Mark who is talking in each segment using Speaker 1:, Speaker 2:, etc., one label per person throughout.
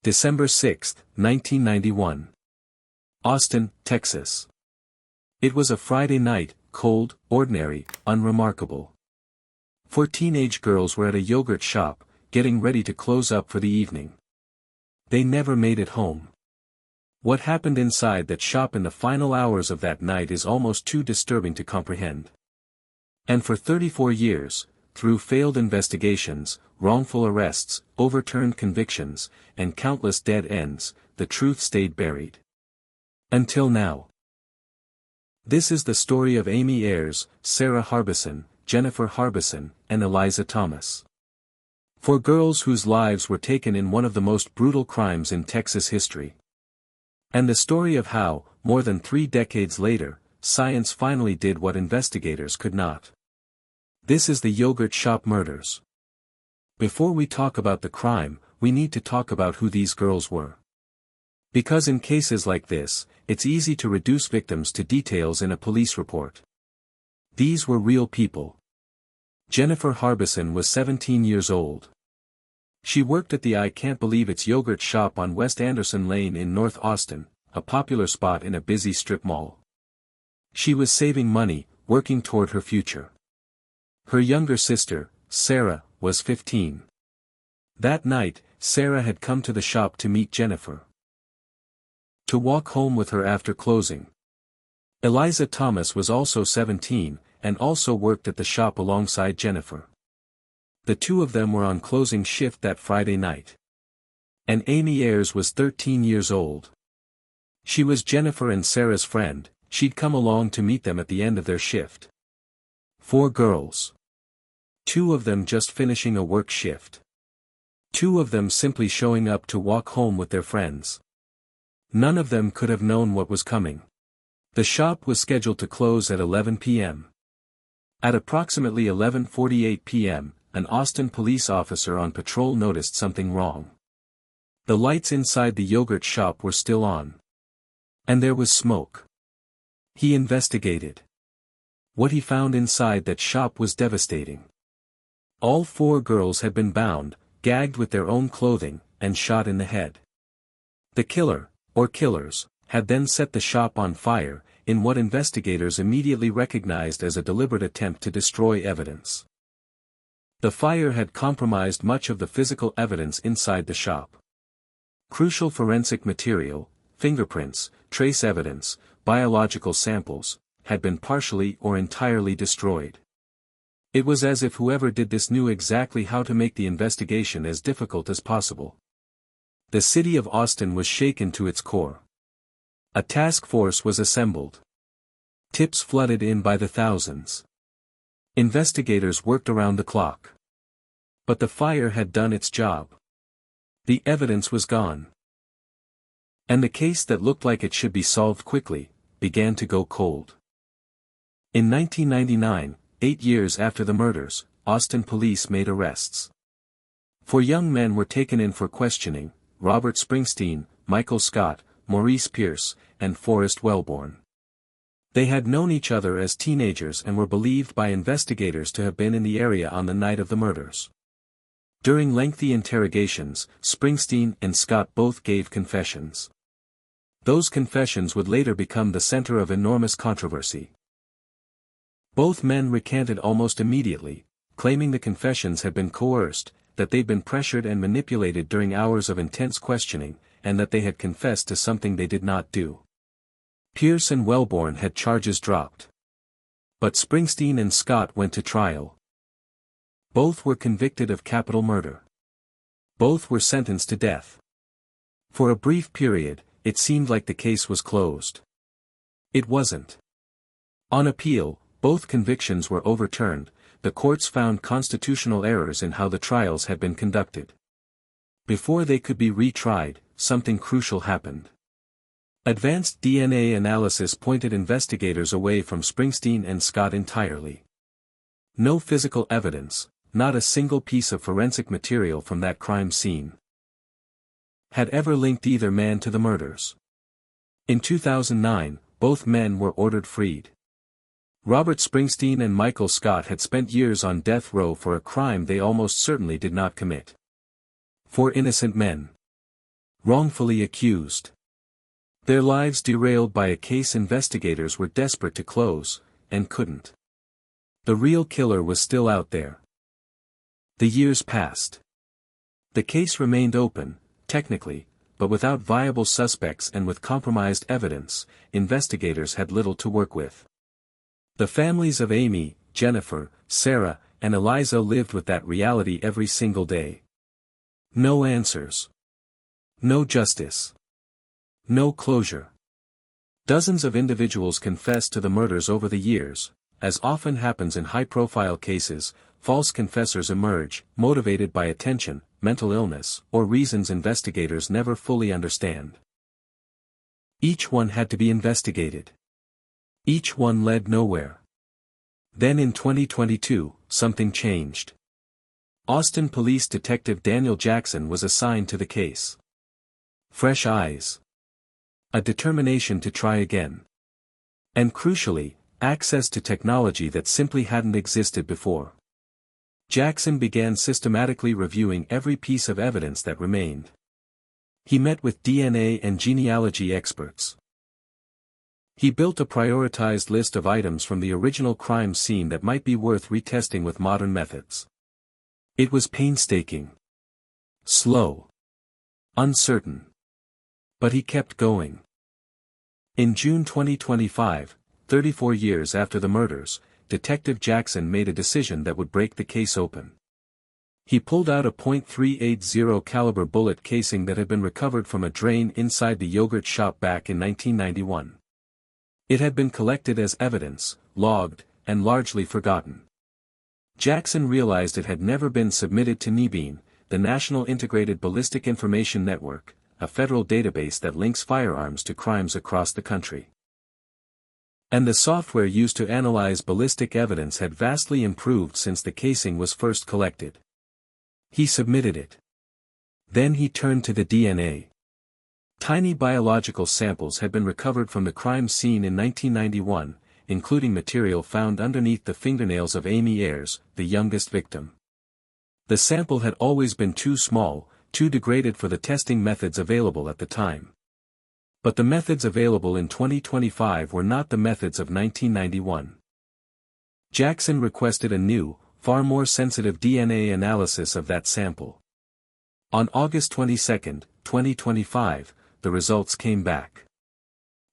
Speaker 1: December 6, 1991. Austin, Texas. It was a Friday night, cold, ordinary, unremarkable. 4 teenage girls were at a yogurt shop, getting ready to close up for the evening. They never made it home. What happened inside that shop in the final hours of that night is almost too disturbing to comprehend. And for 34 years, through failed investigations, wrongful arrests, overturned convictions, and countless dead ends, the truth stayed buried. Until now. This is the story of Amy Ayres, Sarah Harbison, Jennifer Harbison, and Eliza Thomas. 4 girls whose lives were taken in one of the most brutal crimes in Texas history. And the story of how, more than 3 decades later, science finally did what investigators could not. This is the yogurt shop murders. Before we talk about the crime, we need to talk about who these girls were. Because in cases like this, it's easy to reduce victims to details in a police report. These were real people. Jennifer Harbison was 17 years old. She worked at the I Can't Believe It's yogurt shop on West Anderson Lane in North Austin, a popular spot in a busy strip mall. She was saving money, working toward her future. Her younger sister, Sarah, was 15. That night, Sarah had come to the shop to meet Jennifer. To walk home with her after closing. Eliza Thomas was also 17, and also worked at the shop alongside Jennifer. The two of them were on closing shift that Friday night. And Amy Ayres was 13 years old. She was Jennifer and Sarah's friend. She'd come along to meet them at the end of their shift. 4 girls. 2 of them just finishing a work shift. 2 of them simply showing up to walk home with their friends. None of them could have known what was coming. The shop was scheduled to close at 11 p.m. At approximately 11:48 p.m., an Austin police officer on patrol noticed something wrong. The lights inside the yogurt shop were still on. And there was smoke. He investigated. What he found inside that shop was devastating. All 4 girls had been bound, gagged with their own clothing, and shot in the head. The killer, or killers, had then set the shop on fire, in what investigators immediately recognized as a deliberate attempt to destroy evidence. The fire had compromised much of the physical evidence inside the shop. Crucial forensic material, fingerprints, trace evidence, biological samples, had been partially or entirely destroyed. It was as if whoever did this knew exactly how to make the investigation as difficult as possible. The city of Austin was shaken to its core. A task force was assembled. Tips flooded in by the thousands. Investigators worked around the clock. But the fire had done its job. The evidence was gone. And the case that looked like it should be solved quickly, began to go cold. In 1999, 8 years after the murders, Austin police made arrests. 4 young men were taken in for questioning: Robert Springsteen, Michael Scott, Maurice Pierce, and Forrest Wellborn. They had known each other as teenagers and were believed by investigators to have been in the area on the night of the murders. During lengthy interrogations, Springsteen and Scott both gave confessions. Those confessions would later become the center of enormous controversy. Both men recanted almost immediately, claiming the confessions had been coerced, that they'd been pressured and manipulated during hours of intense questioning, and that they had confessed to something they did not do. Pierce and Wellborn had charges dropped. But Springsteen and Scott went to trial. Both were convicted of capital murder. Both were sentenced to death. For a brief period, it seemed like the case was closed. It wasn't. On appeal, both convictions were overturned. The courts found constitutional errors in how the trials had been conducted. Before they could be retried, something crucial happened. Advanced DNA analysis pointed investigators away from Springsteen and Scott entirely. No physical evidence, not a single piece of forensic material from that crime scene, had ever linked either man to the murders. In 2009, both men were ordered freed. Robert Springsteen and Michael Scott had spent years on death row for a crime they almost certainly did not commit. 4 innocent men. Wrongfully accused. Their lives derailed by a case investigators were desperate to close, and couldn't. The real killer was still out there. The years passed. The case remained open, technically, but without viable suspects and with compromised evidence, investigators had little to work with. The families of Amy, Jennifer, Sarah, and Eliza lived with that reality every single day. No answers. No justice. No closure. Dozens of individuals confessed to the murders over the years. As often happens in high-profile cases, false confessors emerge, motivated by attention, mental illness, or reasons investigators never fully understand. Each one had to be investigated. Each one led nowhere. Then in 2022, something changed. Austin Police Detective Daniel Jackson was assigned to the case. Fresh eyes. A determination to try again. And crucially, access to technology that simply hadn't existed before. Jackson began systematically reviewing every piece of evidence that remained. He met with DNA and genealogy experts. He built a prioritized list of items from the original crime scene that might be worth retesting with modern methods. It was painstaking. Slow. Uncertain. But he kept going. In June 2025, 34 years after the murders, Detective Jackson made a decision that would break the case open. He pulled out a .380 caliber bullet casing that had been recovered from a drain inside the yogurt shop back in 1991. It had been collected as evidence, logged, and largely forgotten. Jackson realized it had never been submitted to NIBIN, the National Integrated Ballistic Information Network, a federal database that links firearms to crimes across the country. And the software used to analyze ballistic evidence had vastly improved since the casing was first collected. He submitted it. Then he turned to the DNA. Tiny biological samples had been recovered from the crime scene in 1991, including material found underneath the fingernails of Amy Ayres, the youngest victim. The sample had always been too small, too degraded for the testing methods available at the time. But the methods available in 2025 were not the methods of 1991. Jackson requested a new, far more sensitive DNA analysis of that sample. On August 22, 2025, the results came back.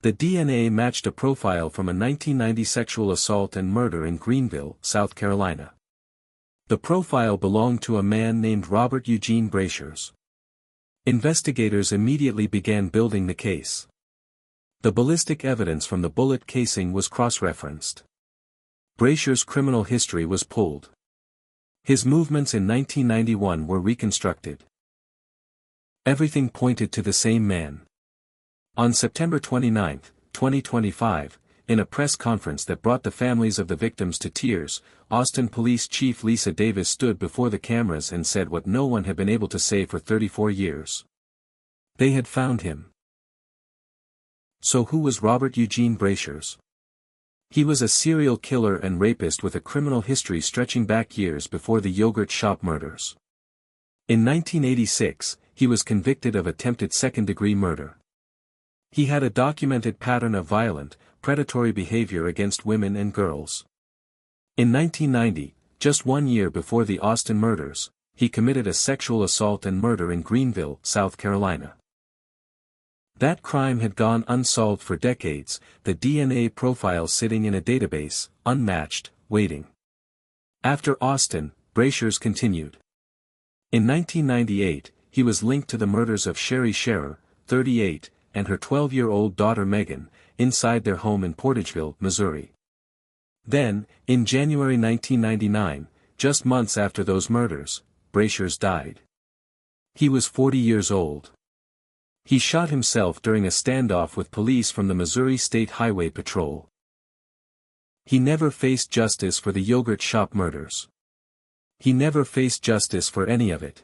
Speaker 1: The DNA matched a profile from a 1990 sexual assault and murder in Greenville, South Carolina. The profile belonged to a man named Robert Eugene Brashers. Investigators immediately began building the case. The ballistic evidence from the bullet casing was cross-referenced. Brasher's criminal history was pulled. His movements in 1991 were reconstructed. Everything pointed to the same man. On September 29, 2025, in a press conference that brought the families of the victims to tears, Austin Police Chief Lisa Davis stood before the cameras and said what no one had been able to say for 34 years. They had found him. So who was Robert Eugene Brashers? He was a serial killer and rapist with a criminal history stretching back years before the yogurt shop murders. In 1986, he was convicted of attempted second-degree murder. He had a documented pattern of violent, predatory behavior against women and girls. In 1990, just 1 year before the Austin murders, he committed a sexual assault and murder in Greenville, South Carolina. That crime had gone unsolved for decades, the DNA profile sitting in a database, unmatched, waiting. After Austin, Brashers continued. In 1998, he was linked to the murders of Sherry Scherer, 38, and her 12-year-old daughter Megan, inside their home in Portageville, Missouri. Then, in January 1999, just months after those murders, Brashers died. He was 40 years old. He shot himself during a standoff with police from the Missouri State Highway Patrol. He never faced justice for the yogurt shop murders. He never faced justice for any of it.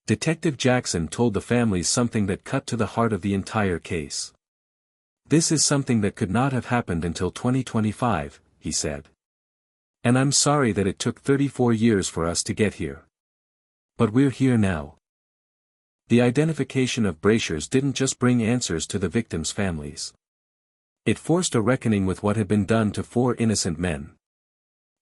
Speaker 1: Detective Jackson told the families something that cut to the heart of the entire case. This is something that could not have happened until 2025, he said. And I'm sorry that it took 34 years for us to get here. But we're here now. The identification of Brashers didn't just bring answers to the victims' families. It forced a reckoning with what had been done to 4 innocent men.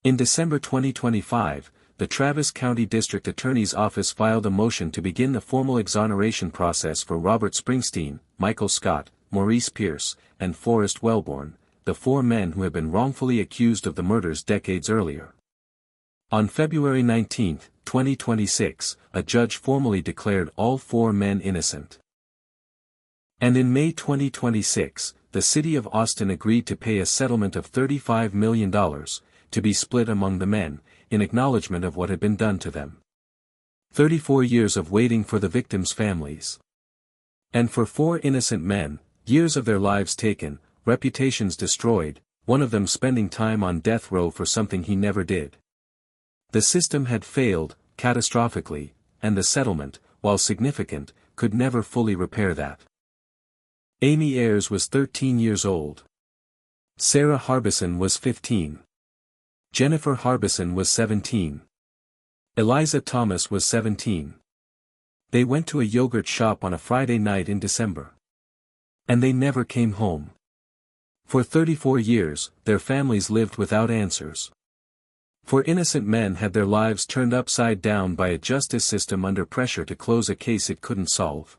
Speaker 1: In December 2025, the Travis County District Attorney's Office filed a motion to begin the formal exoneration process for Robert Springsteen, Michael Scott, Maurice Pierce, and Forrest Wellborn, the 4 men who had been wrongfully accused of the murders decades earlier. On February 19, 2026, a judge formally declared all 4 men innocent. And in May 2026, the city of Austin agreed to pay a settlement of $35 million, to be split among the men, in acknowledgement of what had been done to them. 34 years of waiting for the victims' families. And for 4 innocent men, years of their lives taken, reputations destroyed, one of them spending time on death row for something he never did. The system had failed, catastrophically, and the settlement, while significant, could never fully repair that. Amy Ayers was 13 years old. Sarah Harbison was 15. Jennifer Harbison was 17. Eliza Thomas was 17. They went to a yogurt shop on a Friday night in December. And they never came home. For 34 years, their families lived without answers. 4 innocent men had their lives turned upside down by a justice system under pressure to close a case it couldn't solve.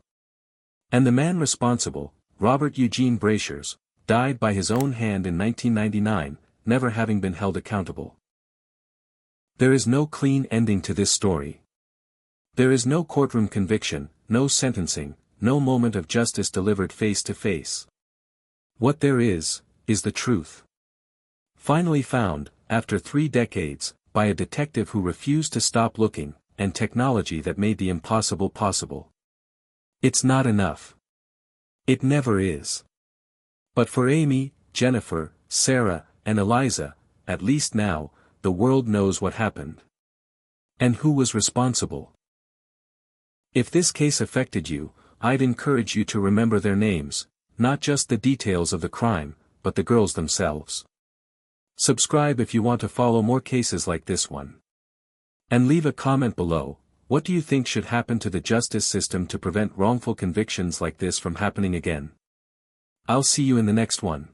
Speaker 1: And the man responsible, Robert Eugene Brashers, died by his own hand in 1999, never having been held accountable. There is no clean ending to this story. There is no courtroom conviction, no sentencing, no moment of justice delivered face to face. What there is the truth. Finally found, after 3 decades, by a detective who refused to stop looking, and technology that made the impossible possible. It's not enough. It never is. But for Amy, Jennifer, Sarah, and Eliza, at least now, the world knows what happened. And who was responsible. If this case affected you, I'd encourage you to remember their names, not just the details of the crime, but the girls themselves. Subscribe if you want to follow more cases like this one. And leave a comment below. What do you think should happen to the justice system to prevent wrongful convictions like this from happening again? I'll see you in the next one.